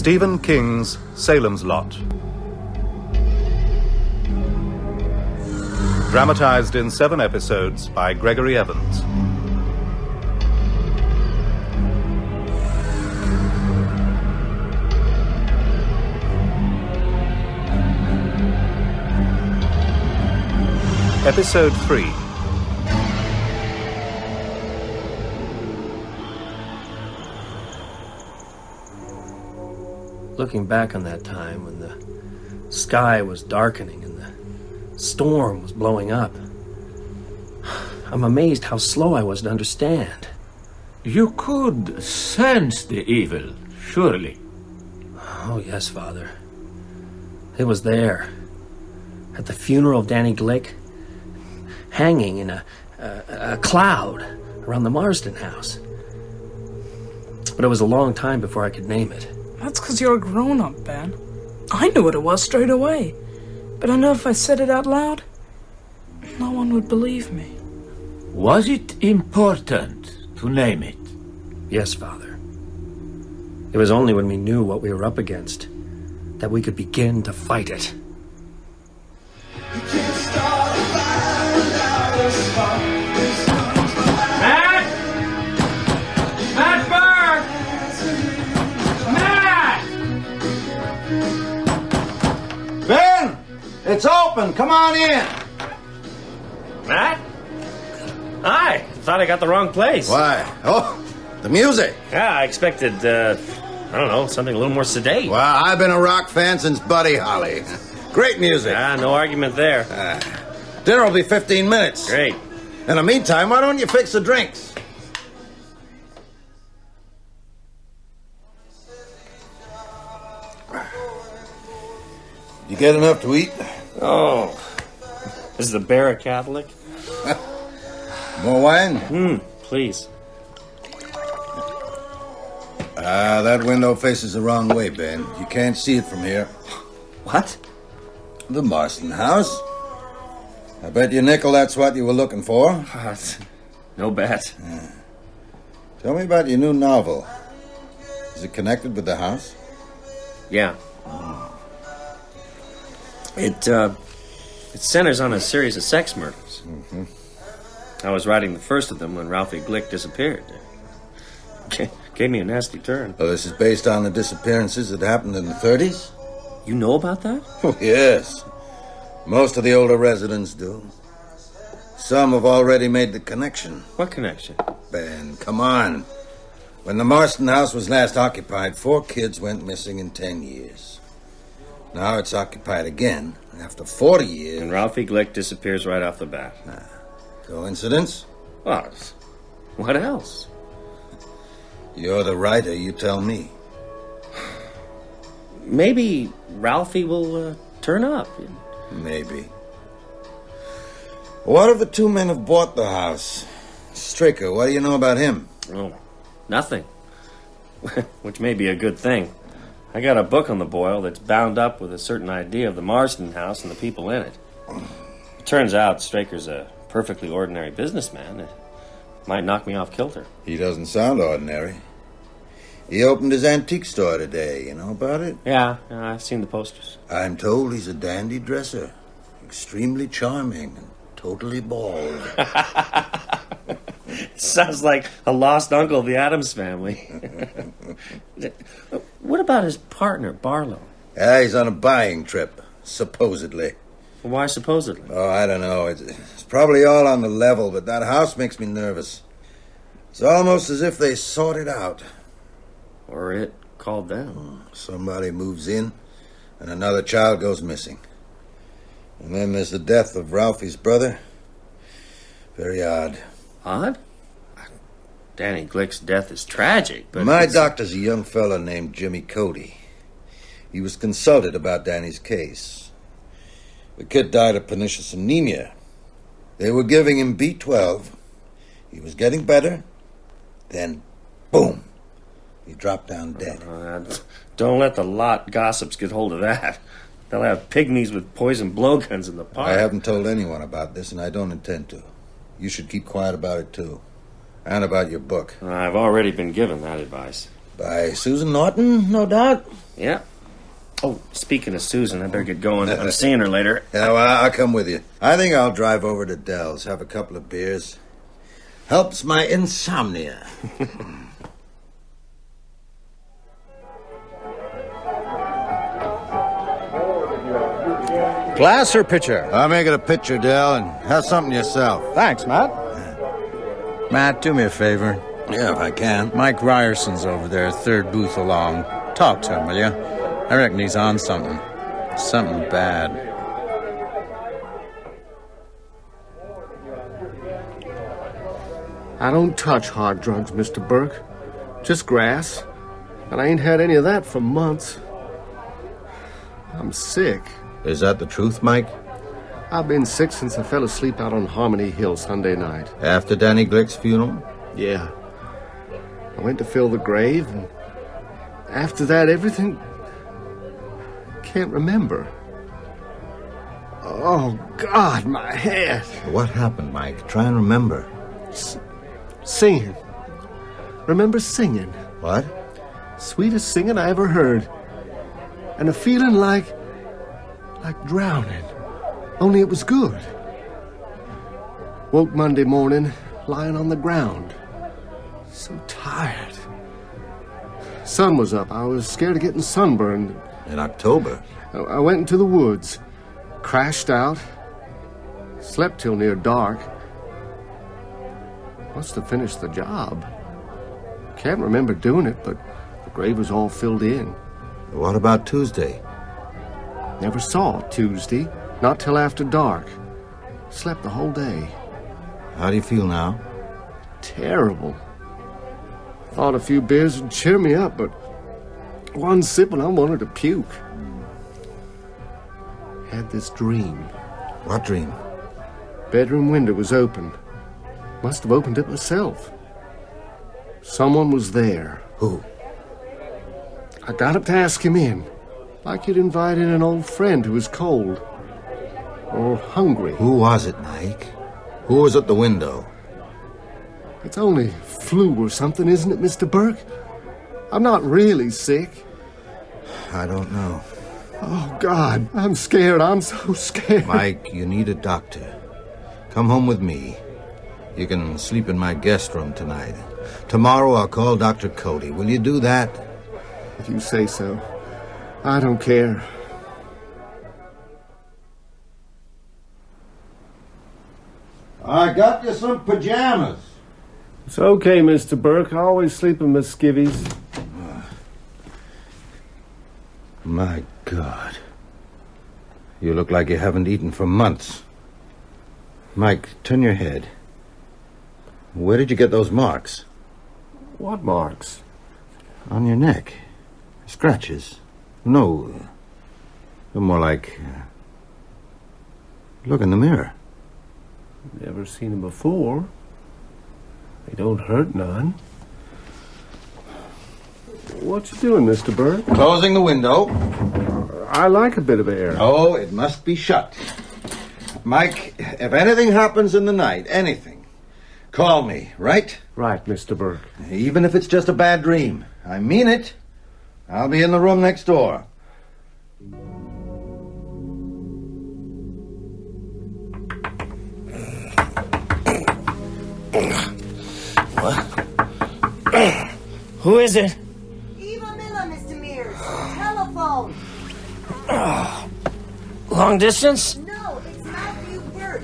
Stephen King's Salem's Lot. Dramatized in 7 episodes by Gregory Evans. Episode 3. Looking back on that time when the sky was darkening and the storm was blowing up, I'm amazed how slow I was to understand. You could sense the evil, surely. Oh, yes, Father. It was there. At the funeral of Danny Glick, hanging in a cloud around the Marsden house. But it was a long time before I could name it. That's because you're a grown-up, Ben. I knew what it was straight away. But I know if I said it out loud, no one would believe me. Was it important to name it? Yes, Father. It was only when we knew what we were up against that we could begin to fight it. You can't start a fire without a spark. Matt! Matt Burke! Matt! Ben! It's open! Come on in! Matt? Hi. Thought I got the wrong place. Why? Oh, the music. Yeah, I expected, I don't know, something a little more sedate. Well, I've been a rock fan since Buddy Holly. Great music. No argument there. Dinner will be 15 minutes. Great. In the meantime, why don't you fix the drinks? You get enough to eat? Oh. Is the bear a Catholic? More wine? Please. That window faces the wrong way, Ben. You can't see it from here. What? The Marsden house. I bet you nickel that's what you were looking for. No bet. Tell me about your new novel. Is it connected with the house? Yeah. It centers on a series of sex murders. Mm-hmm. I was writing the first of them when Ralphie Glick disappeared. Gave me a nasty turn. Oh, this is based on the disappearances that happened in the 30s? You know about that? Oh, yes. Most of the older residents do. Some have already made the connection. What connection? Ben, come on. When the Marsden house was last occupied, 4 kids went missing in 10 years. Now it's occupied again after 40 years. And Ralphie Glick disappears right off the bat. Coincidence? What? What else? You're the writer, you tell me. Maybe Ralphie will turn up. Maybe. What if the 2 men have bought the house? Straker, what do you know about him? Oh, nothing. Which may be a good thing. I got a book on the boil that's bound up with a certain idea of the Marsden house and the people in it. It turns out Straker's a perfectly ordinary businessman. It might knock me off kilter. He doesn't sound ordinary. He opened his antique store today. You know about it? Yeah, I've seen the posters. I'm told he's a dandy dresser. Extremely charming and totally bald. Sounds like a lost uncle of the Addams family. What about his partner, Barlow? He's on a buying trip, supposedly. Why supposedly? Oh, I don't know. It's probably all on the level, but that house makes me nervous. It's almost as if they sought it out. Or it called them. Somebody moves in, and another child goes missing. And then there's the death of Ralphie's brother. Very odd. Odd? Danny Glick's death is tragic, but... My doctor's a young fella named Jimmy Cody. He was consulted about Danny's case. The kid died of pernicious anemia. They were giving him B12. He was getting better. Then, boom, he dropped down dead. Don't let the lot gossips get hold of that. They'll have pygmies with poison blowguns in the park. I haven't told anyone about this, and I don't intend to. You should keep quiet about it, too. And about your book. I've already been given that advice. By Susan Norton, no doubt. Yeah. Oh, speaking of Susan, I better get going. I'm seeing her later. Yeah, well, I'll come with you. I think I'll drive over to Dell's, have a couple of beers. Helps my insomnia. Glass or pitcher? I'll make it a pitcher, Dell, and have something yourself. Thanks, Matt. Matt, do me a favor. Yeah, if I can. Mike Ryerson's over there, third booth along. Talk to him, will you? I reckon he's on something. Something bad. I don't touch hard drugs, Mr. Burke. Just grass. And I ain't had any of that for months. I'm sick. Is that the truth, Mike? I've been sick since I fell asleep out on Harmony Hill Sunday night. After Danny Glick's funeral? Yeah. I went to fill the grave, and after that, everything... Can't remember. Oh, God, my head. What happened, Mike? Try and remember. Singing. Remember singing. What? Sweetest singing I ever heard. And a feeling like drowning. Only it was good. Woke Monday morning, lying on the ground. So tired. Sun was up. I was scared of getting sunburned. In October? I went into the woods. Crashed out. Slept till near dark. Must have finished the job. Can't remember doing it, but the grave was all filled in. What about Tuesday? Never saw Tuesday. Not till after dark. Slept the whole day. How do you feel now? Terrible. Thought a few beers would cheer me up, but one sip and I wanted to puke. Had this dream. What dream? Bedroom window was open. Must have opened it myself. Someone was there. Who? I got up to ask him in. Like you'd invite in an old friend who was cold. Or hungry. Who was it, Mike? Who was at the window? It's only flu or something, isn't it, Mr. Burke? I'm not really sick. I don't know. Oh, God, I'm scared. I'm so scared. Mike, you need a doctor. Come home with me. You can sleep in my guest room tonight. Tomorrow I'll call Dr. Cody. Will you do that? If you say so. I don't care. I got you some pajamas. It's okay, Mr. Burke. I always sleep in my skivvies. My God. You look like you haven't eaten for months. Mike, turn your head. Where did you get those marks? What marks? On your neck. Scratches. No. They're more like... Look in the mirror. Never seen them before. They don't hurt none. What you doing, Mr. Burke? Closing the window. I like a bit of air. Oh, it must be shut. Mike, if anything happens in the night, anything, call me, right? Right, Mr. Burke. Even if it's just a bad dream. I mean it. I'll be in the room next door. Who is it? Eva Miller, Mr. Mears. Telephone. Long distance? No, it's Matthew Burke.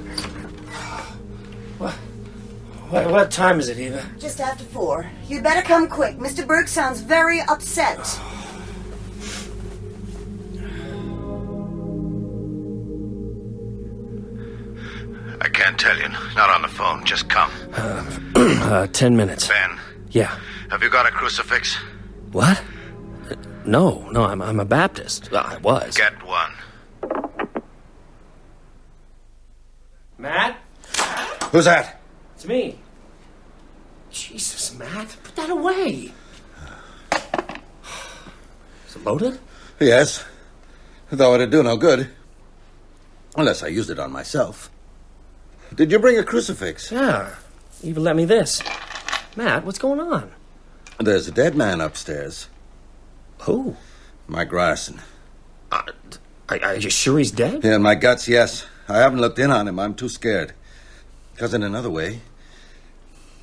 What time is it, Eva? Just after 4. You'd better come quick. Mr. Burke sounds very upset. I can't tell you. Not on the phone. Just come. 10 minutes. Ben, Yeah. have you got a crucifix? What? No, I'm a Baptist. I was. Get one. Matt? Who's that? It's me. Jesus, Matt, put that away. Is it loaded? Yes. Though it'd do no good. Unless I used it on myself. Did you bring a crucifix? Yeah. Eva let me this. Matt, what's going on? There's a dead man upstairs. Who? Mike Ryerson. Are you sure he's dead? Yeah, in my guts, yes. I haven't looked in on him. I'm too scared. Because in another way,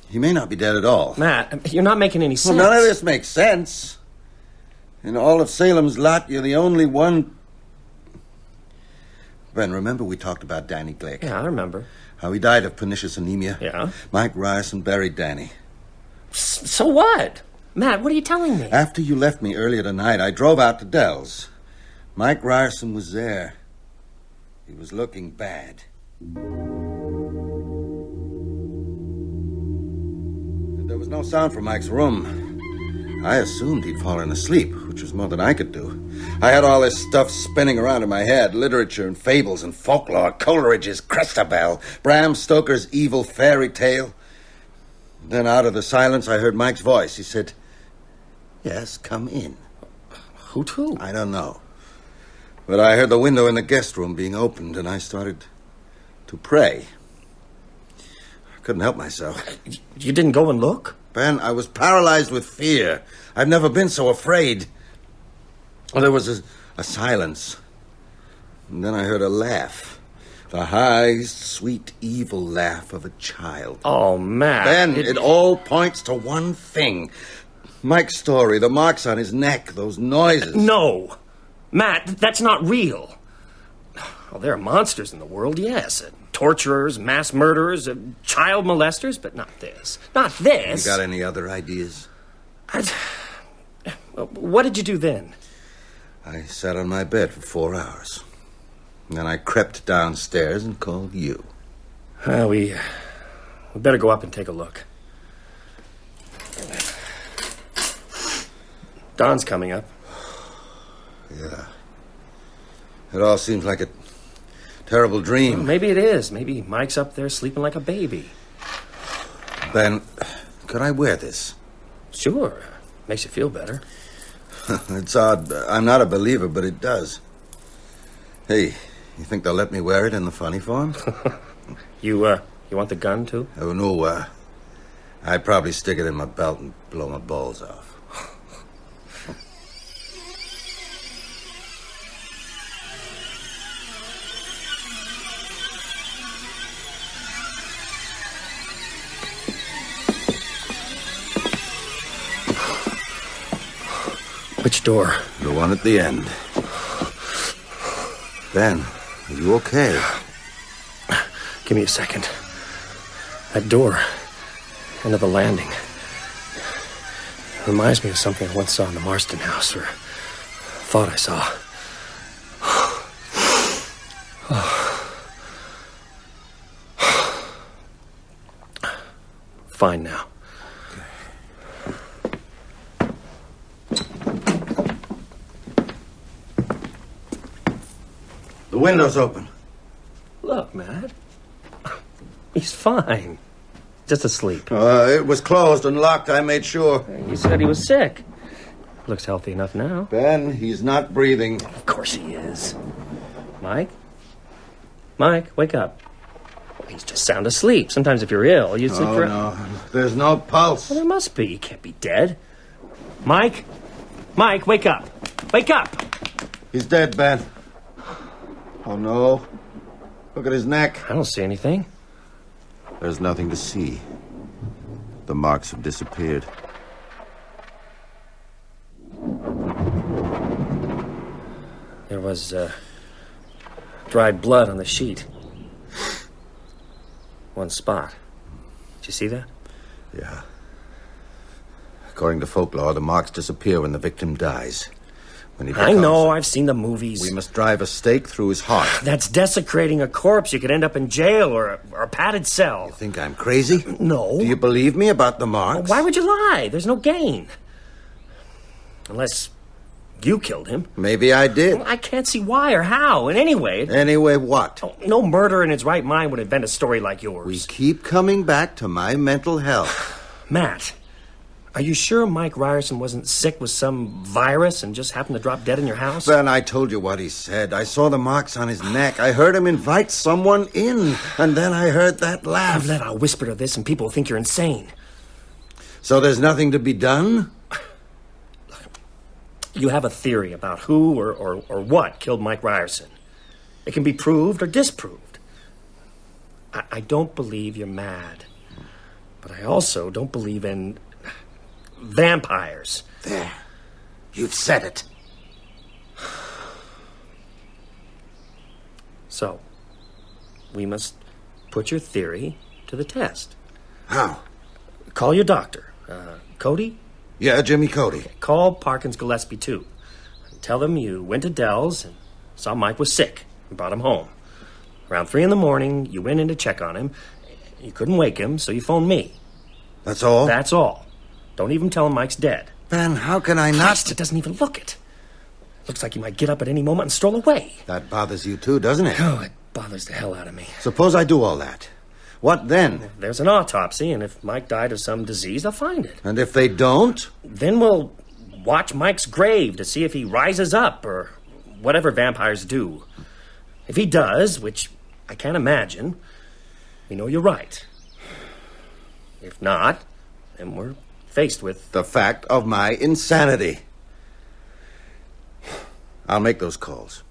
he may not be dead at all. Matt, you're not making any sense. Well, none of this makes sense. In all of Salem's lot, you're the only one... Ben, remember we talked about Danny Glick? Yeah, I remember. How he died of pernicious anemia? Yeah. Mike Ryerson buried Danny. So what? Matt, what are you telling me? After you left me earlier tonight, I drove out to Dell's. Mike Ryerson was there. He was looking bad. There was no sound from Mike's room. I assumed he'd fallen asleep, which was more than I could do. I had all this stuff spinning around in my head, literature and fables and folklore, Coleridge's Christabel, Bram Stoker's evil fairy tale. Then out of the silence, I heard Mike's voice. He said, "Yes, come in." Who to? I don't know. But I heard the window in the guest room being opened, and I started to pray. I couldn't help myself. You didn't go and look? Ben, I was paralyzed with fear. I've never been so afraid. Well, there was a silence. And then I heard a laugh. The high, sweet, evil laugh of a child. Oh, Matt. Ben, it all points to one thing. Mike's story, the marks on his neck, those noises. No. Matt, that's not real. Well, there are monsters in the world, yes. Torturers, mass murderers, child molesters, but not this. Not this. You got any other ideas? What did you do then? I sat on my bed for 4 hours. And then I crept downstairs and called you. We better go up and take a look. Dawn's coming up. Yeah. It all seems like a terrible dream. Well, maybe it is. Maybe Mike's up there sleeping like a baby. Ben, could I wear this? Sure. Makes you feel better. It's odd. I'm not a believer, but it does. Hey, you think they'll let me wear it in the funny form? You want the gun, too? Oh, no, I'd probably stick it in my belt and blow my balls off. Which door? The one at the end. Ben, are you okay? Give me a second. That door, end of the landing, reminds me of something I once saw in the Marston house, or thought I saw. Fine now. The window's open. Look, Matt. He's fine. Just asleep. It was closed and locked, I made sure. You said he was sick. Looks healthy enough now. Ben, he's not breathing. Of course he is. Mike? Mike, wake up. Well, he's just sound asleep. Sometimes if you're ill, you sleep for... No. There's no pulse. Well, there must be. He can't be dead. Mike? Mike, wake up. Wake up! He's dead, Ben. Oh, no. Look at his neck. I don't see anything. There's nothing to see. The marks have disappeared. There was, dried blood on the sheet. One spot. Did you see that? Yeah. According to folklore, the marks disappear when the victim dies. When he I know, I've seen the movies. We must drive a stake through his heart. That's desecrating a corpse. You could end up in jail or a padded cell. You think I'm crazy? No. Do you believe me about the marks? Why would you lie? There's no gain. Unless you killed him. Maybe I did. Well, I can't see why or how. And anyway... Anyway, what? No murderer in his right mind would invent a story like yours. We keep coming back to my mental health. Matt, are you sure Mike Ryerson wasn't sick with some virus and just happened to drop dead in your house? Ben, I told you what he said. I saw the marks on his neck. I heard him invite someone in. And then I heard that laugh. I've let out whisper to this and people think you're insane. So there's nothing to be done? You have a theory about who or what killed Mike Ryerson. It can be proved or disproved. I don't believe you're mad. But I also don't believe in vampires. There. You've said it. So, we must put your theory to the test. How? Call your doctor. Cody? Yeah, Jimmy Cody. Call Parkins Gillespie, too. Tell them you went to Dell's and saw Mike was sick and brought him home. Around 3 a.m, you went in to check on him. You couldn't wake him, so you phoned me. That's all? That's all. Don't even tell him Mike's dead. Ben, how can I not... Christ, it doesn't even look it. Looks like he might get up at any moment and stroll away. That bothers you too, doesn't it? Oh, it bothers the hell out of me. Suppose I do all that. What then? There's an autopsy, and if Mike died of some disease, they'll find it. And if they don't? Then we'll watch Mike's grave to see if he rises up, or whatever vampires do. If he does, which I can't imagine, we know you're right. If not, then we're faced with... the fact of my insanity. I'll make those calls.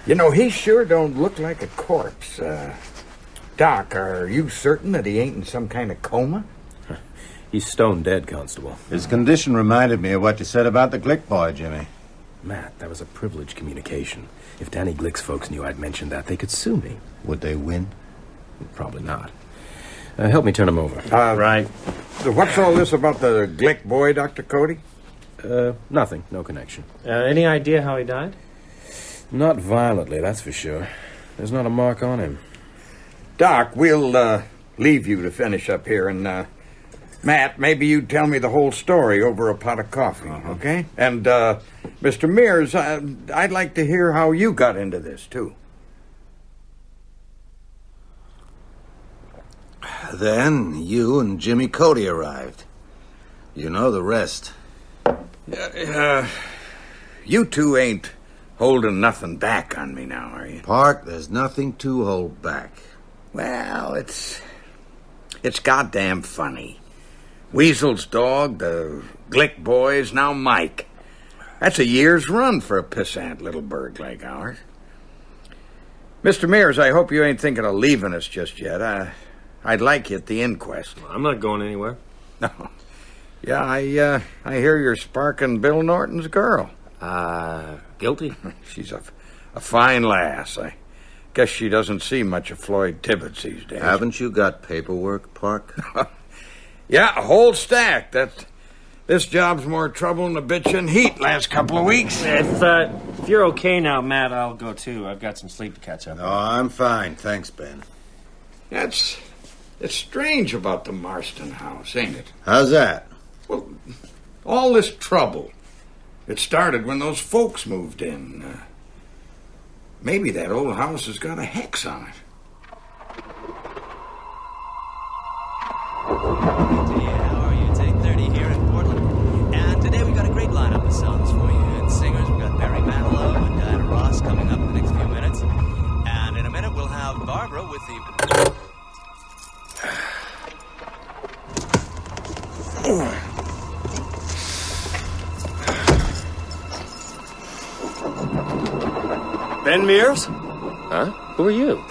You know, he sure don't look like a corpse. Doc, are you certain that he ain't in some kind of coma? He's stone dead, Constable. His condition reminded me of what you said about the Glick boy, Jimmy. Matt, that was a privileged communication. If Danny Glick's folks knew I'd mentioned that, they could sue me. Would they win? Probably not. Help me turn him over. Right. What's all this about the Glick boy, Dr. Cody? Nothing. No connection. Any idea how he died? Not violently, that's for sure. There's not a mark on him. Doc, we'll leave you to finish up here, and Matt, maybe you'd tell me the whole story over a pot of coffee, okay? And Mr. Mears, I'd like to hear how you got into this, too. Then you and Jimmy Cody arrived. You know the rest. You two ain't holding nothing back on me now, are you? Park, there's nothing to hold back. Well, it's goddamn funny. Weasel's dog, the Glick boys, now Mike. That's a year's run for a pissant little burg like ours. Mr. Mears, I hope you ain't thinking of leaving us just yet. I'd like you at the inquest. I'm not going anywhere. No. Yeah, I hear you're sparking Bill Norton's girl. Guilty? She's a fine lass. I guess she doesn't see much of Floyd Tibbetts these days. Haven't you got paperwork, Park? Yeah, a whole stack. This job's more trouble than a bitch in heat last couple of weeks. If you're okay now, Matt, I'll go too. I've got some sleep to catch up. No, I'm fine. Thanks, Ben. It's strange about the Marston house, ain't it? How's that? Well, all this trouble. It started when those folks moved in. Maybe that old house has got a hex on it. How are you? Take 30 here in Portland. And today we've got a great lineup of songs for you. And singers, we've got Barry Manilow and Diana Ross coming up in the next few minutes. And in a minute we'll have Barbara with the... Ben Mears? Huh? Who are you?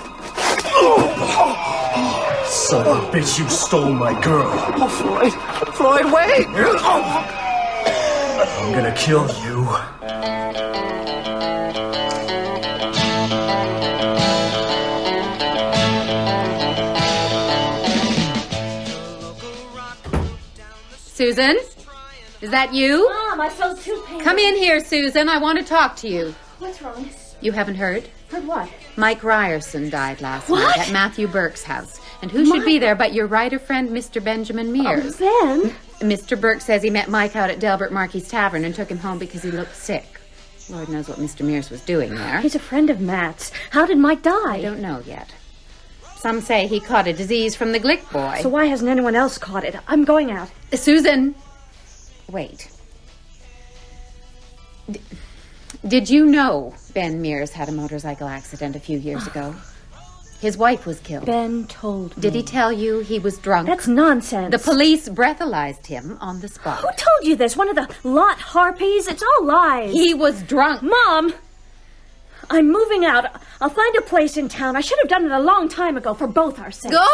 Son of a bitch, you stole my girl. Oh, Floyd. Floyd, wait! I'm gonna kill you. Susan? Is that you? Mom, I felt too painful. Come in here, Susan. I want to talk to you. What's wrong? You haven't heard? Heard what? Mike Ryerson died last What? night at Matthew Burke's house. And who should be there but your writer friend, Mr. Benjamin Mears? Ben? Mr. Burke says he met Mike out at Delbert Markey's tavern and took him home because he looked sick. Lord knows what Mr. Mears was doing there. He's a friend of Matt's. How did Mike die? I don't know yet. Some say he caught a disease from the Glick boy. So why hasn't anyone else caught it? I'm going out. Susan! Wait. Did you know Ben Mears had a motorcycle accident a few years ago? His wife was killed. Ben told me. Did he tell you he was drunk? That's nonsense. The police breathalyzed him on the spot. Who told you this? One of the lot harpies? It's all lies. He was drunk. Mom! I'm moving out. I'll find a place in town. I should have done it a long time ago for both our sakes. Go!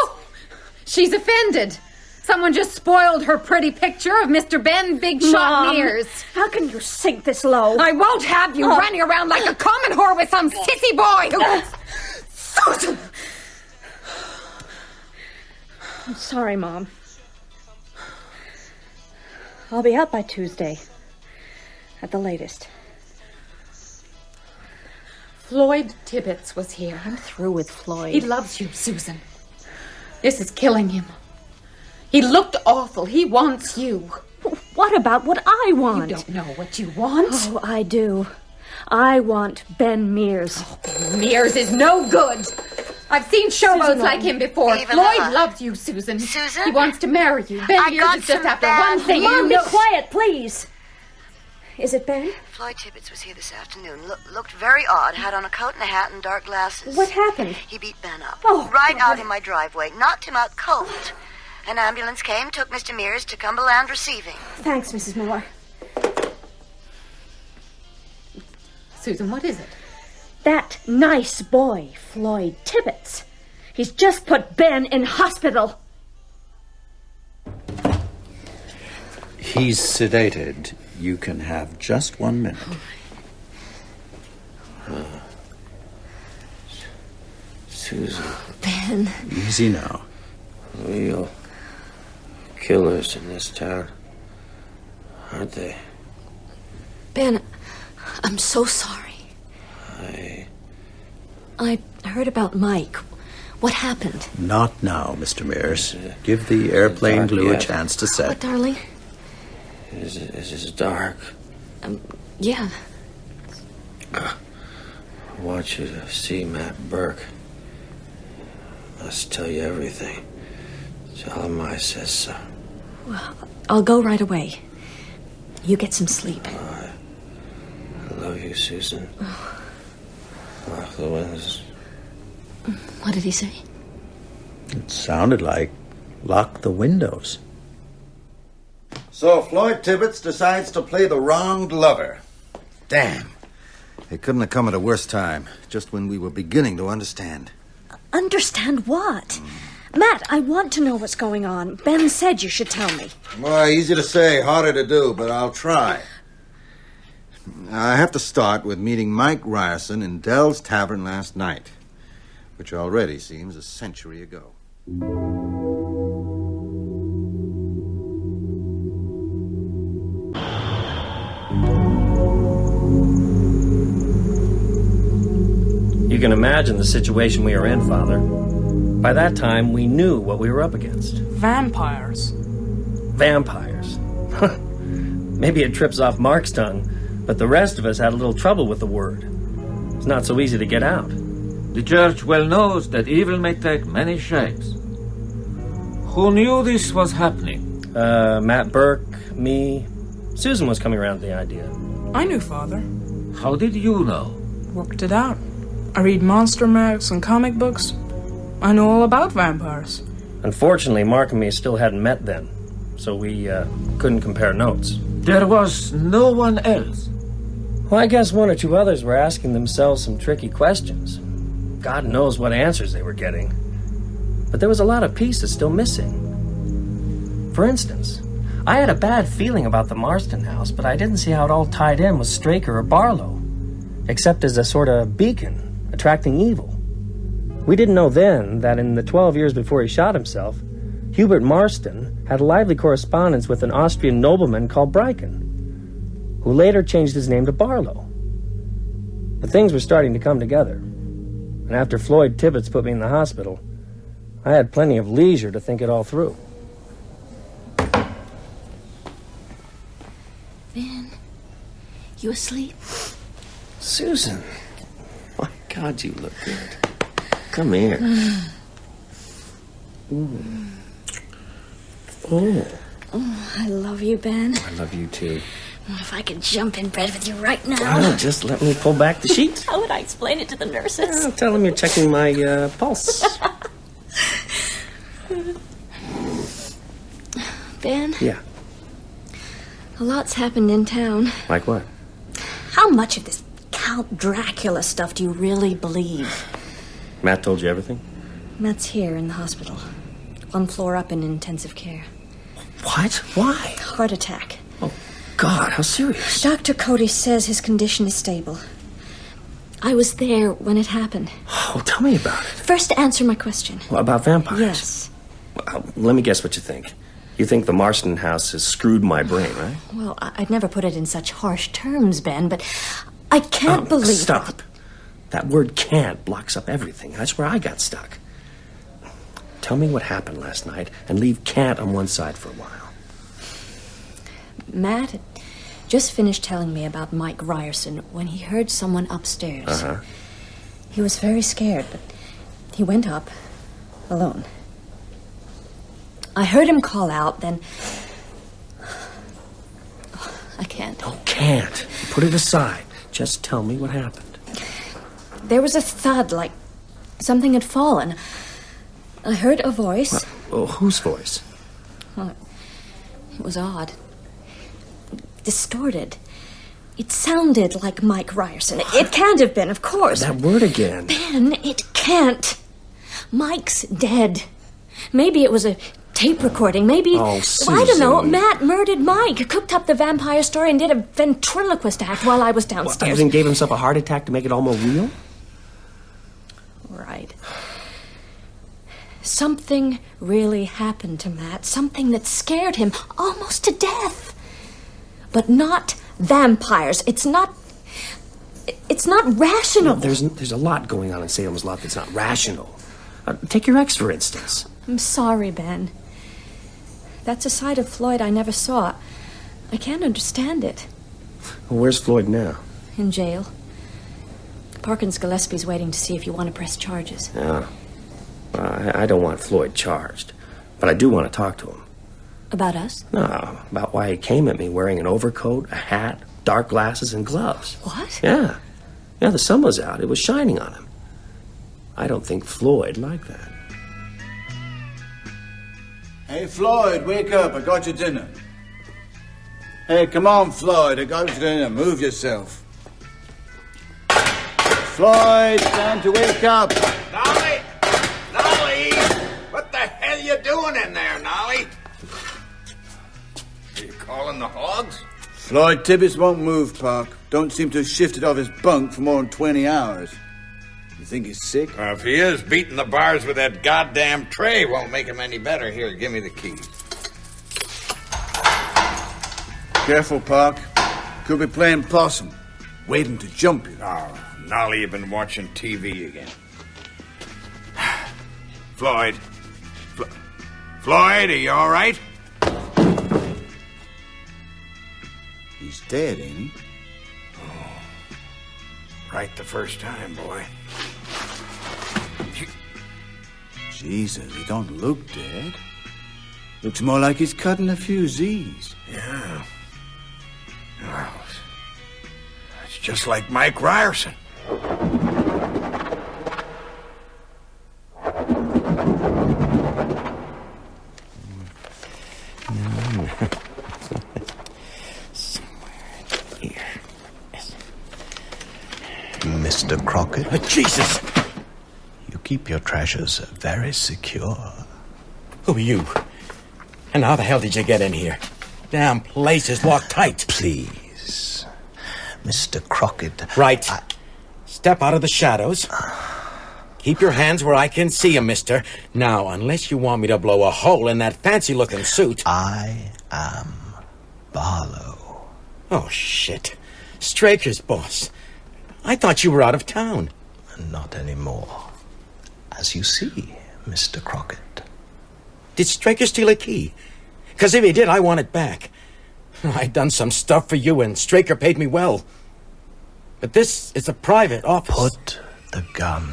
She's offended. Someone just spoiled her pretty picture of Mr. Ben Big Shot Mears. How can you sink this low? I won't have you running around like a common whore with some sissy boy who... Susan! I'm sorry, Mom. I'll be out by Tuesday. At the latest. Floyd Tibbets was here. I'm through with Floyd. He loves you, Susan. This is killing him. He looked awful. He wants you. What about what I want? You don't know what you want. Oh, I do. I want Ben Mears. Oh, Mears is no good. I've seen showboats like him before. Floyd loves you, Susan. Susan? He wants to marry you. Ben Mears is just after one thing. Mom, be quiet, please. Is it Ben? Floyd Tibbets was here this afternoon. Looked very odd. Had on a coat and a hat and dark glasses. What happened? He beat Ben up. Oh, right out in my driveway. Knocked him out cold. An ambulance came, took Mr. Mears to Cumberland Receiving. Thanks, Mrs. Miller. Susan, what is it? That nice boy, Floyd Tibbets. He's just put Ben in hospital. He's sedated. You can have just 1 minute. Susan. Ben. Easy now. Real killers in this town, aren't they? Ben, I'm so sorry. I heard about Mike. What happened? Not now, Mr. Mears. Give the airplane glue a chance to set. What, darling? Is it dark? Yeah. I want you to see Matt Burke. Must tell you everything. Tell him I says so. Well, I'll go right away. You get some sleep. I love you, Susan. Lock the windows. What did he say? It sounded like lock the windows. So Floyd Tibbets decides to play the wronged lover. Damn. It couldn't have come at a worse time, just when we were beginning to understand. Understand what? Matt, I want to know what's going on. Ben said you should tell me. Well, easy to say, harder to do, but I'll try. I have to start with meeting Mike Ryerson in Dell's Tavern last night, which already seems a century ago. You can imagine the situation we were in, Father. By that time, we knew what we were up against. Vampires. Vampires. Maybe it trips off Mark's tongue, but the rest of us had a little trouble with the word. It's not so easy to get out. The church well knows that evil may take many shapes. Who knew this was happening? Matt Burke, me. Susan was coming around with the idea. I knew Father. How did you know? Worked it out. I read monster mags and comic books. I know all about vampires. Unfortunately, Mark and me still hadn't met then, so we couldn't compare notes. There was no one else. Well, I guess one or two others were asking themselves some tricky questions. God knows what answers they were getting. But there was a lot of pieces still missing. For instance, I had a bad feeling about the Marston house, but I didn't see how it all tied in with Straker or Barlow, except as a sort of beacon attracting evil. We didn't know then that in the 12 years before he shot himself, Hubert Marston had a lively correspondence with an Austrian nobleman called Bryken, who later changed his name to Barlow. But things were starting to come together, and after Floyd Tibbets put me in the hospital, I had plenty of leisure to think it all through. Ben, you asleep? Susan, my God, you look good. Come here. Oh, I love you, Ben. I love you too. If I could jump in bed with you right now. Oh, just let me pull back the sheet. How would I explain it to the nurses? Tell them you're checking my pulse. Ben? Yeah. A lot's happened in town. Like what? How much of this Count Dracula stuff do you really believe? Matt told you everything? Matt's here in the hospital. 1 floor up in intensive care. What? Why? Heart attack. Oh, God, how serious? Dr. Cody says his condition is stable. I was there when it happened. Oh, tell me about it. First, answer my question. Well, about vampires? Yes. Well, let me guess what you think. You think the Marston house has screwed my brain, right? Well, I'd never put it in such harsh terms, Ben, but I can't believe... Stop. That word can't blocks up everything. That's where I got stuck. Tell me what happened last night and leave can't on one side for a while. Matt had just finished telling me about Mike Ryerson when he heard someone upstairs. Uh-huh. He was very scared, but he went up alone. I heard him call out, then... I can't. Oh, can't. Put it aside. Just tell me what happened. There was a thud, like something had fallen. I heard a voice. Well, whose voice? Well, it was odd. Distorted. It sounded like Mike Ryerson. It can't have been, of course. That word again. Ben, it can't. Mike's dead. Maybe it was a tape recording. Maybe... Oh, Susan. I don't know. Matt murdered Mike, cooked up the vampire story, and did a ventriloquist act while I was downstairs. Well, then gave himself a heart attack to make it all more real? Right. Something really happened to Matt. Something that scared him almost to death. But not vampires. It's not rational. No, there's a lot going on in Salem's Lot that's not rational. Take your ex, for instance. I'm sorry, Ben. That's a side of Floyd I never saw. I can't understand it. Well, where's Floyd now? In jail. Parkins Gillespie's waiting to see if you want to press charges. Yeah. Well, I don't want Floyd charged, but I do want to talk to him. About us? No, about why he came at me wearing an overcoat, a hat, dark glasses, and gloves. What? Yeah. Yeah, the sun was out. It was shining on him. I don't think Floyd liked that. Hey, Floyd, wake up. I got your dinner. Hey, come on, Floyd. I got your dinner. Move yourself. Floyd, time to wake up. Nolly! Nolly! What the hell you doing in there, Nolly? Are you calling the hogs? Floyd Tibbets won't move, Park. Don't seem to have shifted off his bunk for more than 20 hours. You think he's sick? If he is, beating the bars with that goddamn tray won't make him any better. Here, give me the keys. Careful, Park. Could be playing possum. Waiting to jump you. Oh, Nolly, you've been watching TV again. Floyd. Floyd, are you all right? He's dead, ain't he? Oh, right the first time, boy. Jesus, he don't look dead. Looks more like he's cutting a few Z's. Yeah. Well, it's just like Mike Ryerson. Mr. Crockett. Jesus! You keep your treasures very secure. Who are you? And how the hell did you get in here? Damn place is locked tight. Please, Mr. Crockett. Right. Step out of the shadows. Keep your hands where I can see 'em, mister. Now, unless you want me to blow a hole in that fancy-looking suit... I am Barlow. Oh, shit. Straker's boss. I thought you were out of town. Not anymore. As you see, Mr. Crockett. Did Straker steal a key? Because if he did, I want it back. I'd done some stuff for you, and Straker paid me well. But this is a private office. Put the gun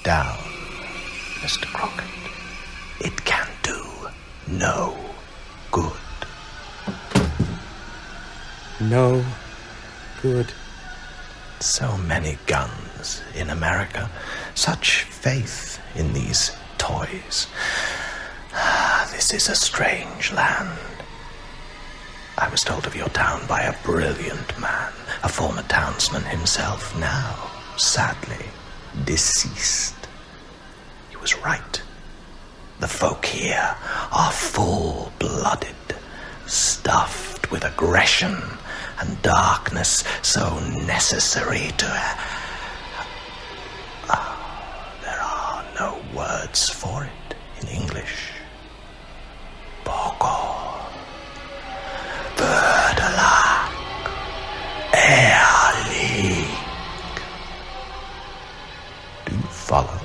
down, Mr. Crockett. It can do no good. No good. So many guns in America. Such faith in these toys. This is a strange land. I was told of your town by a brilliant man, a former townsman himself, now, sadly, deceased. He was right. The folk here are full-blooded, stuffed with aggression and darkness so necessary to... there are no words for it in English. Poco. Verdelak. Ehrlich. Do you follow?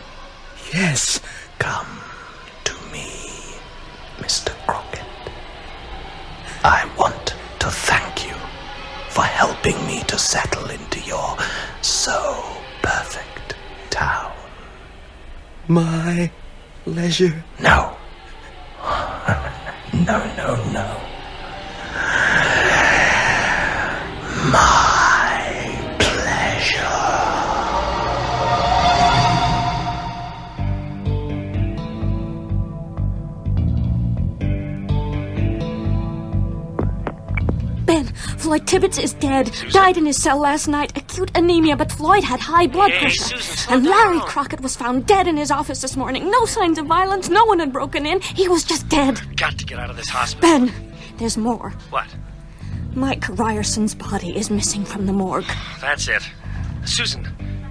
Yes. Come to me, Mr. Crockett. I want to thank you for helping me to settle into your so perfect town. My leisure? No. No. My pleasure. Ben, Floyd Tibbets is dead. Died in his cell last night. Acute anemia, but Floyd had high blood pressure. And Larry Crockett was found dead in his office this morning. No signs of violence. No one had broken in. He was just dead. Got to get out of this hospital. Ben, there's more. What? Mike Ryerson's body is missing from the morgue. That's it. Susan,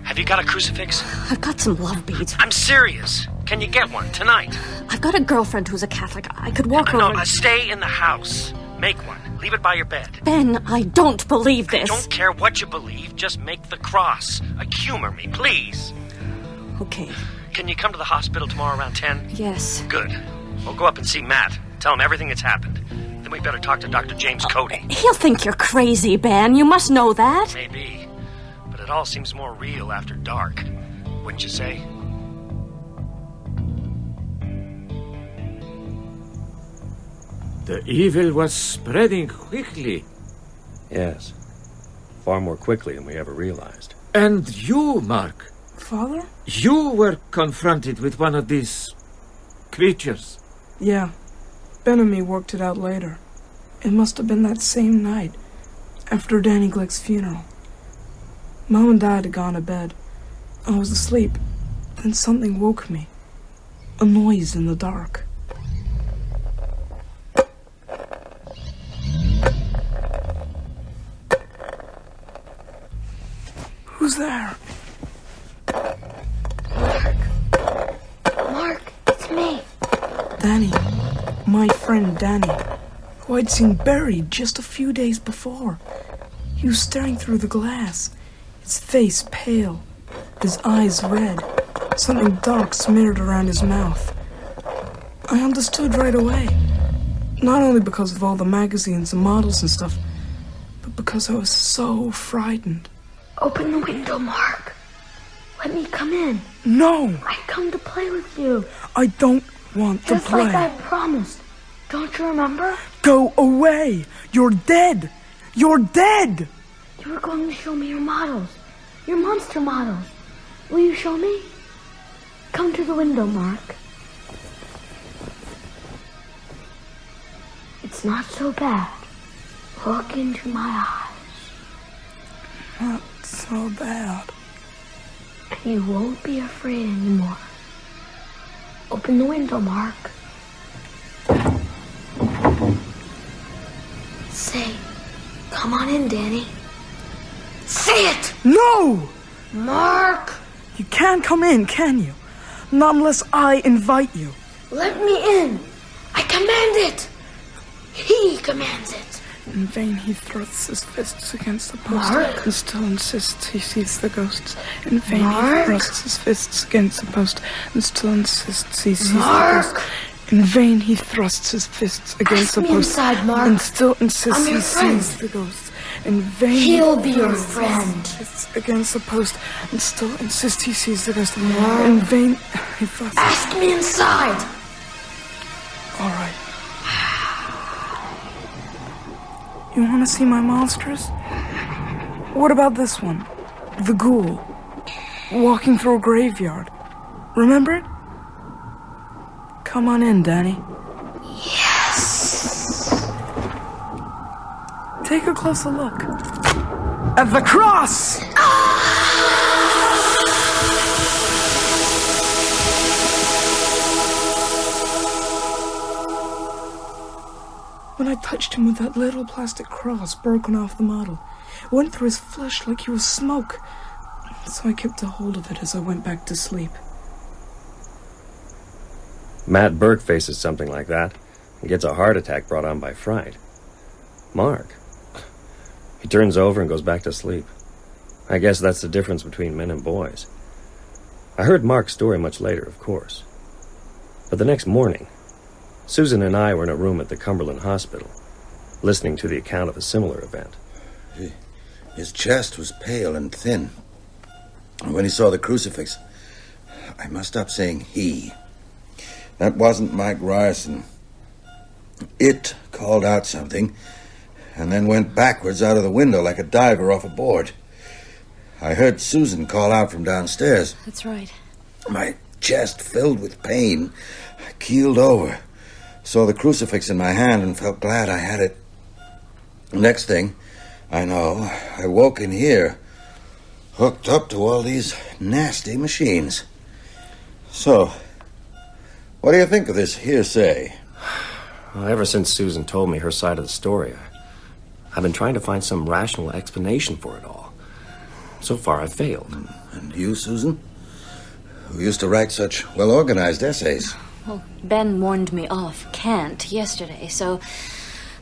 have you got a crucifix? I've got some love beads. I'm serious. Can you get one tonight? I've got a girlfriend who's a Catholic. I could walk over... No, stay in the house. Make one. Leave it by your bed. Ben, I don't believe this. I don't care what you believe. Just make the cross. Humor me, please. Okay. Can you come to the hospital tomorrow around 10? Yes. Good. We'll go up and see Matt. Tell him everything that's happened. Then we better talk to Dr. James Cody. He'll think you're crazy, Ben. You must know that. Maybe. But it all seems more real after dark. Wouldn't you say? The evil was spreading quickly. Yes. Far more quickly than we ever realized. And you, Mark. Father? You were confronted with one of these creatures. Yeah. Ben and me worked it out later. It must have been that same night, after Danny Glick's funeral. Mom and Dad had gone to bed. I was asleep. Then something woke me. A noise in the dark. Who's there? Mark, it's me. Danny. My friend Danny, who I'd seen buried just a few days before. He was staring through the glass, his face pale, his eyes red, something dark smeared around his mouth. I understood right away. Not only because of all the magazines and models and stuff, but because I was so frightened. Open the window, Mark. Let me come in. No! I come to play with you. I don't want to Just play. like I promised. Don't you remember? Go away! You're dead! You're dead! You were going to show me your models. Your monster models. Will you show me? Come to the window, Mark. It's not so bad. Look into my eyes. Not so bad. You won't be afraid anymore. Open the window, Mark. Say, come on in, Danny. Say it! No! Mark! You can't come in, can you? Not unless I invite you. Let me in. I command it. He commands it. In vain he thrusts his fists against the post Mark? and still insists he sees the ghosts. In vain Mark? he thrusts his fists against the post and still insists he sees Mark? the ghosts. In vain he thrusts his fists against Ask the me post inside, Mark. and still insists I'm he your friend. sees the ghosts. In vain He'll he be your thrusts his friend. fists against the post and still insists he sees the ghost. Mark? In vain he thrusts. Ask me inside. All right. You want to see my monsters? What about this one? The ghoul. Walking through a graveyard. Remember it? Come on in, Danny. Yes. Take a closer look. At the cross! When I touched him with that little plastic cross broken off the model, it went through his flesh like he was smoke. So I kept a hold of it as I went back to sleep. Matt Burke faces something like that and gets a heart attack brought on by fright. Mark, he turns over and goes back to sleep. I guess that's the difference between men and boys. I heard Mark's story much later, of course. But the next morning, Susan and I were in a room at the Cumberland Hospital, listening to the account of a similar event. His chest was pale and thin. When he saw the crucifix, I must stop saying he. That wasn't Mike Ryerson. It called out something, and then went backwards out of the window like a diver off a board. I heard Susan call out from downstairs. That's right. My chest filled with pain. I keeled over, saw the crucifix in my hand, and felt glad I had it. Next thing I know, I woke in here, hooked up to all these nasty machines. So, what do you think of this hearsay? Well, ever since Susan told me her side of the story, I've been trying to find some rational explanation for it all. So far, I've failed. And you, Susan? Who used to write such well-organized essays? Well, Ben warned me off Kant yesterday, so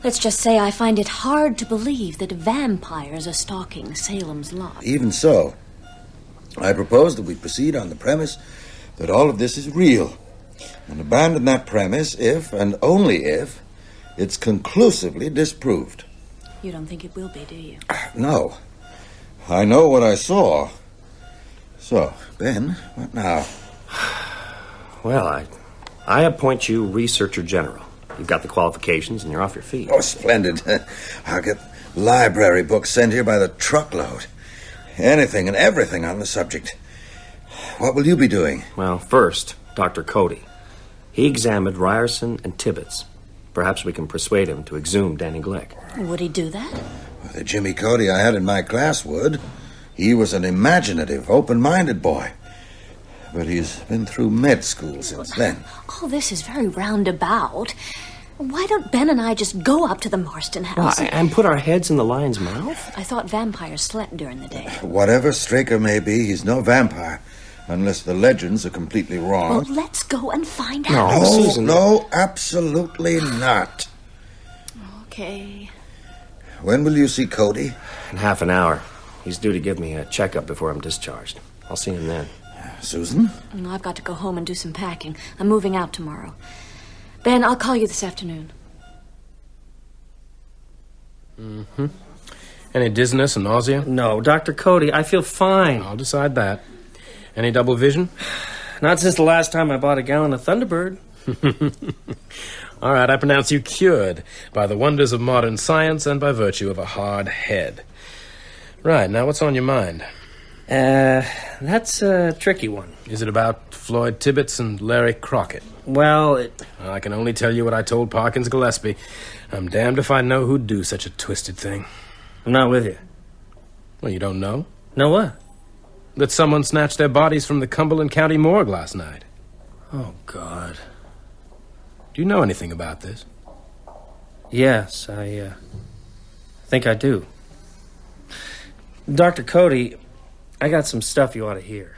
let's just say I find it hard to believe that vampires are stalking Salem's lot. Even so, I propose that we proceed on the premise that all of this is real, and abandon that premise if, and only if, it's conclusively disproved. You don't think it will be, do you? No. I know what I saw. So, Ben, what now? Well, I appoint you Researcher General. You've got the qualifications and you're off your feet. Oh, splendid. I'll get library books sent here by the truckload. Anything and everything on the subject. What will you be doing? Well, first, Dr. Cody. He examined Ryerson and Tibbets. Perhaps we can persuade him to exhume Danny Glick. Would he do that? Well, the Jimmy Cody I had in my class would. He was an imaginative, open-minded boy. But he's been through med school since then. All this is very roundabout. Why don't Ben and I just go up to the Marston house? Well, and put our heads in the lion's mouth? I thought vampires slept during the day. Whatever Straker may be, he's no vampire. Unless the legends are completely wrong. Well, let's go and find No, out. Susan. No, absolutely not. Okay. When will you see Cody? In half an hour. He's due to give me a checkup before I'm discharged. I'll see him then. Susan? I've got to go home and do some packing. I'm moving out tomorrow. Ben, I'll call you this afternoon. Mm-hmm. Any dizziness and nausea? No, Dr. Cody, I feel fine. I'll decide that. Any double vision? Not since the last time I bought a gallon of Thunderbird. All right, I pronounce you cured by the wonders of modern science and by virtue of a hard head. Right, now what's on your mind? That's a tricky one. Is it about Floyd Tibbets and Larry Crockett? Well, I can only tell you what I told Parkins Gillespie. I'm damned if I know who'd do such a twisted thing. I'm not with you. Well, you don't know? Know what? That someone snatched their bodies from the Cumberland County morgue last night. Oh, God. Do you know anything about this? Yes, I think I do. Dr. Cody, I got some stuff you ought to hear.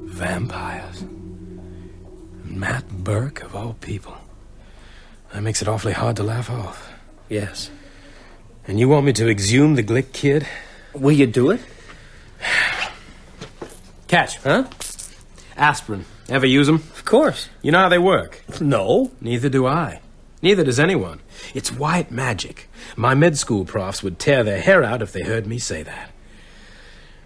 Vampires. Matt Burke, of all people. That makes it awfully hard to laugh off. Yes. And you want me to exhume the Glick kid? Will you do it? Catch. Huh? Aspirin. Ever use them? Of course. You know how they work? No. Neither do I. Neither does anyone. It's white magic. My med school profs would tear their hair out if they heard me say that.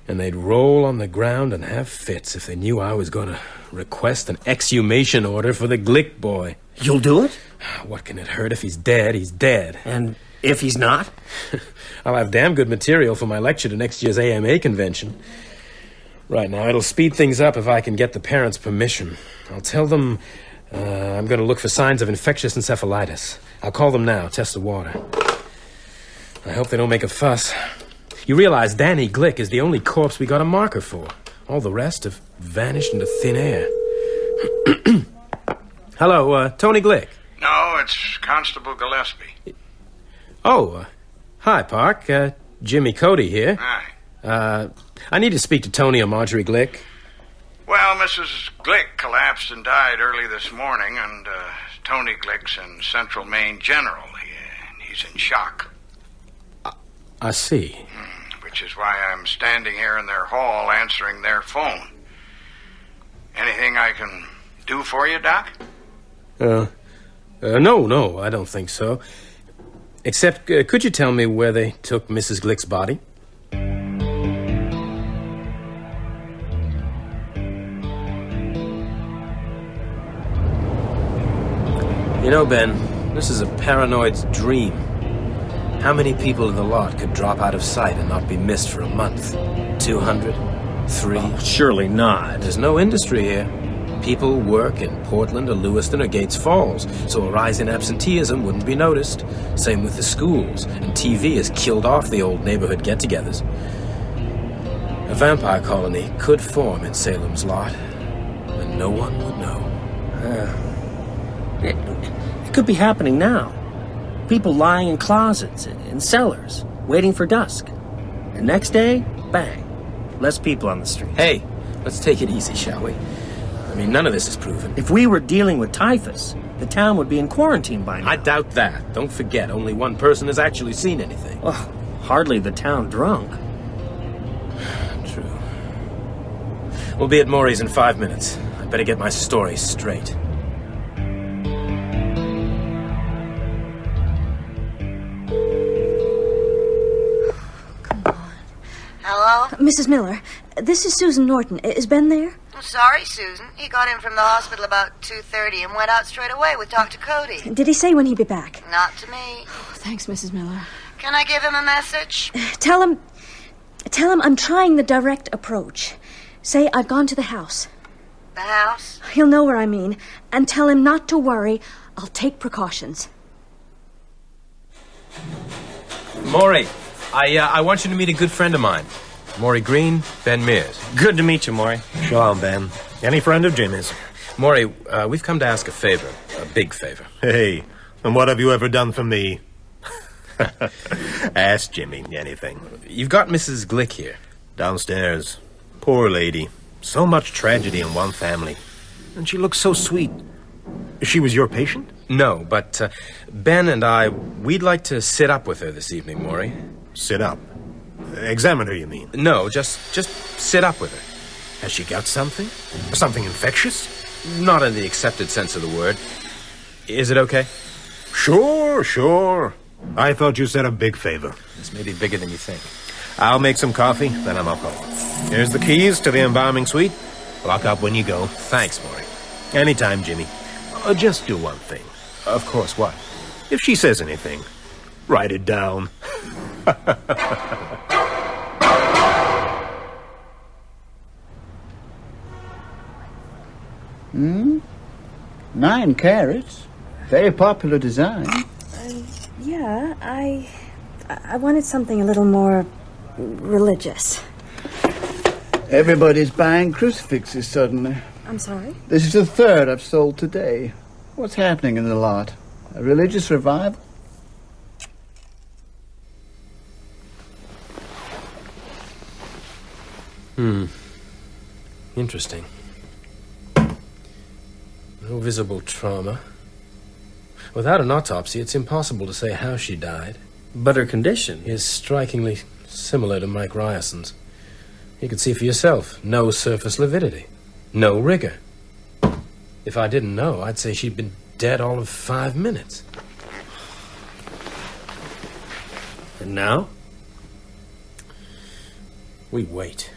And they'd roll on the ground and have fits if they knew I was going to request an exhumation order for the Glick boy. You'll do it? What can it hurt? If he's dead, he's dead. And if he's not? I'll have damn good material for my lecture to next year's AMA convention. Right now, it'll speed things up if I can get the parents' permission. I'll tell them I'm going to look for signs of infectious encephalitis. I'll call them now, test the water. I hope they don't make a fuss. You realize Danny Glick is the only corpse we got a marker for. All the rest have vanished into thin air. Hello, Tony Glick. No, it's Constable Gillespie. Oh, hi, Park. Jimmy Cody here. Hi. I need to speak to Tony or Marjorie Glick. Well, Mrs. Glick collapsed and died early this morning, and Tony Glick's in Central Maine General. He's in shock. I see. Which is why I'm standing here in their hall answering their phone. Anything I can do for you, Doc? No, I don't think so. Except, could you tell me where they took Mrs. Glick's body? You know, Ben, this is a paranoid's dream. How many people in the lot could drop out of sight and not be missed for a month? 200? 3? Oh, surely not. There's no industry here. People work in Portland or Lewiston or Gates Falls, so a rise in absenteeism wouldn't be noticed. Same with the schools, and TV has killed off the old neighborhood get-togethers. A vampire colony could form in Salem's lot, and no one would know. It could be happening now. People lying in closets, in cellars, waiting for dusk. The next day, bang. Less people on the streets. Hey, let's take it easy, shall we? I mean, none of this is proven. If we were dealing with typhus, the town would be in quarantine by now. I doubt that. Don't forget, only one person has actually seen anything. Well, hardly the town drunk. True. We'll be at Maury's in 5 minutes. I better get my story straight. Hello? Mrs. Miller, this is Susan Norton. Is Ben there? I'm sorry, Susan. He got in from the hospital about 2:30 and went out straight away with Dr. Cody. Did he say when he'd be back? Not to me. Oh, thanks, Mrs. Miller. Can I give him a message? Tell him I'm trying the direct approach. Say I've gone to the house. The house? He'll know where I mean. And tell him not to worry. I'll take precautions. Maury, I want you to meet a good friend of mine. Maury Green, Ben Mears. Good to meet you, Maury. Shalom, Ben. Any friend of Jimmy's? Maury, we've come to ask a favor. A big favor. Hey, and what have you ever done for me? Ask Jimmy anything. You've got Mrs. Glick here. Downstairs. Poor lady. So much tragedy in one family. And she looks so sweet. She was your patient? No, but Ben and we'd like to sit up with her this evening, Maury. Sit up? Examine her, you mean? No, just sit up with her. Has she got something? Something infectious? Not in the accepted sense of the word. Is it okay? Sure. I thought you said a big favor. This may be bigger than you think. I'll make some coffee, then I'm up home. Here's the keys to the embalming suite. Lock up when you go. Thanks, Maury. Anytime, Jimmy. Just do one thing. Of course, what? If she says anything, write it down. 9 carats. Very popular design. Yeah, I wanted something a little more religious. Everybody's buying crucifixes suddenly. I'm sorry? This is the 3rd I've sold today. What's happening in the lot? A religious revival? Interesting. No visible trauma. Without an autopsy, it's impossible to say how she died. But her condition is strikingly similar to Mike Ryerson's. You can see for yourself. No surface lividity. No rigor. If I didn't know, I'd say she'd been dead all of 5 minutes. And now? We wait.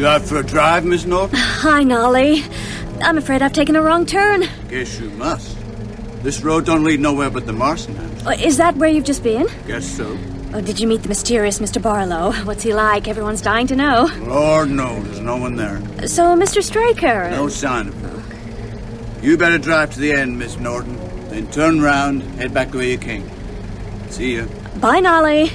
You out for a drive, Miss Norton? Hi, Nolly. I'm afraid I've taken a wrong turn. Guess you must. This road don't lead nowhere but the Marston house. Is that where you've just been? Guess so. Oh, did you meet the mysterious Mr. Barlow? What's he like? Everyone's dying to know. Lord knows, there's no one there. So, Mr. Straker... No sign of him. You better drive to the end, Miss Norton. Then turn round, head back the way you came. See ya. Bye, Nolly.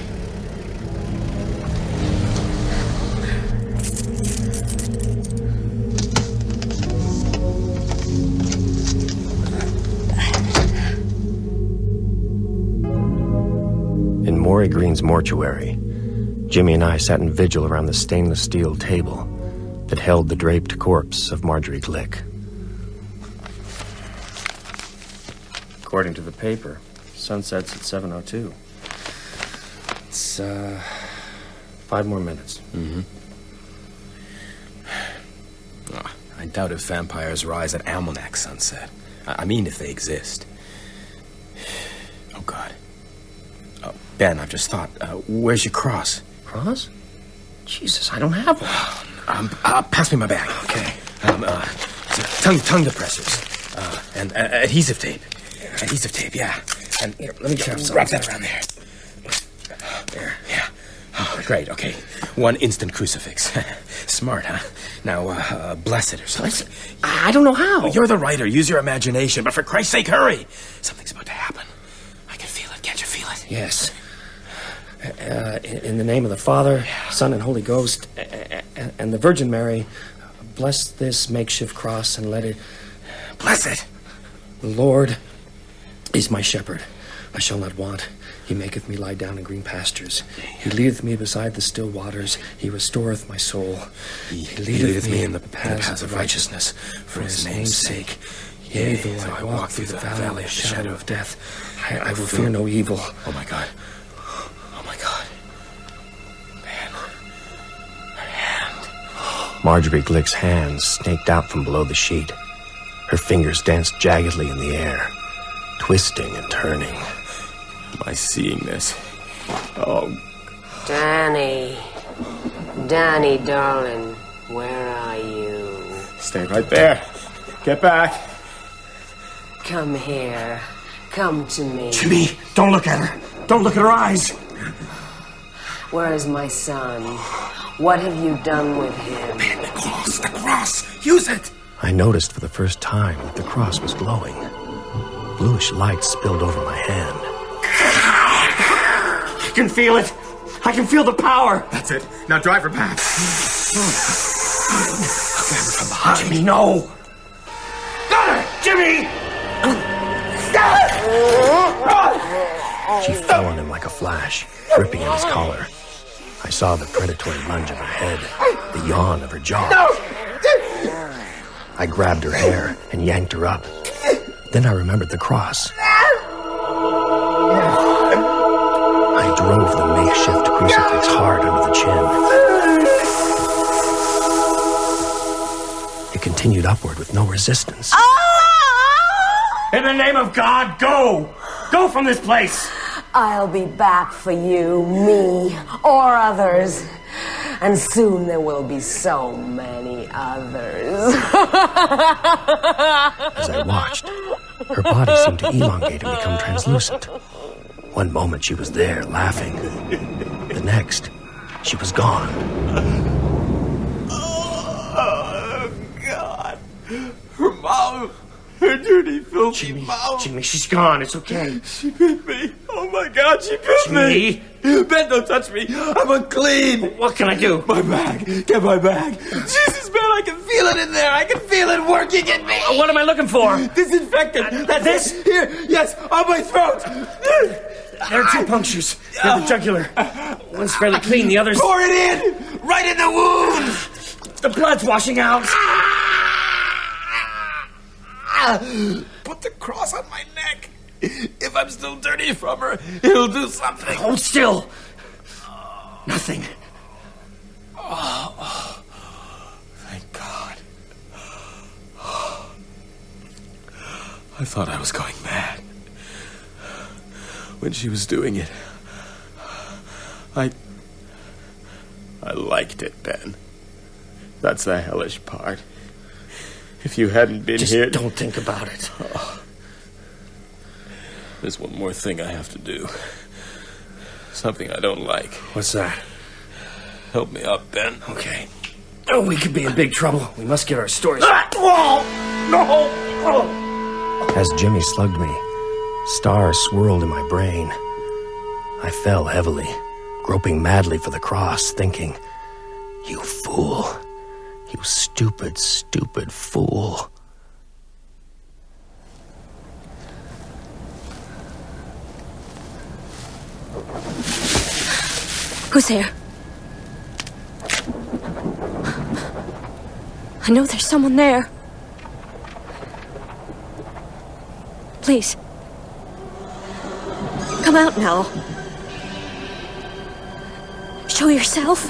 In Maury Green's mortuary, Jimmy and I sat in vigil around the stainless steel table that held the draped corpse of Marjorie Glick. According to the paper, sun sets at 7:02. It's, 5 more minutes. Mm-hmm. Oh, I doubt if vampires rise at almanac sunset. I mean, if they exist. Oh, God. Oh, Ben, I've just thought, where's your cross? Cross? Jesus, I don't have one. Pass me my bag. Okay. Tongue depressors. And adhesive tape. Adhesive tape, yeah. And here, let me wrap that around there. There, yeah. Oh, great, okay. 1 instant crucifix. Smart, huh? Now, bless it or something. I don't know how. You're the writer. Use your imagination. But for Christ's sake, hurry. Something's about to happen. I can feel it. Can't you feel it? Yes. In the name of the Father, Son, and Holy Ghost, and the Virgin Mary, bless this makeshift cross and let it... Bless it! The Lord is my shepherd. I shall not want. He maketh me lie down in green pastures. He leadeth me beside the still waters. He restoreth my soul. He leadeth me in the paths of righteousness for his name's sake. Yea, though I walk through the valley of the shadow of death, I will fear no evil. Oh, my God. Oh, my God. Man. Her hand. Marjorie Glick's hands snaked out from below the sheet. Her fingers danced jaggedly in the air, twisting and turning. Am I seeing this? Oh. Danny. Danny, darling, where are you? Stay right there. Get back. Come here. Come to me. Jimmy, don't look at her. Don't look at her eyes. Where is my son? What have you done with him? Man, the cross, the cross. Use it. I noticed for the first time that the cross was glowing. Bluish light spilled over my hand. I can feel it. I can feel the power. That's it. Now drive her back. I'll grab her from behind. Jimmy, no. Got her, Jimmy. She fell on him like a flash, gripping at his collar. I saw the predatory lunge of her head, the yawn of her jaw. I grabbed her hair and yanked her up. Then I remembered the cross. I drove the makeshift crucifix hard under the chin. It continued upward with no resistance. In the name of God, go! Go from this place! I'll be back for you, me, or others. And soon there will be so many others. As I watched, her body seemed to elongate and become translucent. One moment she was there, laughing. The next, she was gone. Oh, God. Her mouth. Her dirty, filthy mouth. Jimmy, she's gone. It's okay. She bit me. Oh, my God, she bit me. Ben, don't touch me. I'm unclean. What can I do? My bag. Get my bag. Jesus, man, I can feel it in there. I can feel it working in me. What am I looking for? Disinfectant. That's this? Here. Yes, on my throat. There are 2 punctures. They're the jugular. One's fairly clean, the other's... Pour it in! Right in the wound! The blood's washing out. Put the cross on my neck. If I'm still dirty from her, it'll do something. Hold still. Nothing. Oh, thank God. I thought I was going mad. When she was doing it, I liked it, Ben. That's the hellish part. If you hadn't been here... Just don't think about it. Oh. There's one more thing I have to do. Something I don't like. What's that? Help me up, Ben. Okay. Oh, we could be in big trouble. We must get our stories... Oh! No! Oh! As Jimmy slugged me, stars swirled in my brain. I fell heavily, groping madly for the cross, thinking, "You fool. You stupid, stupid fool." Who's there? I know there's someone there. Please. Come out now. Show yourself.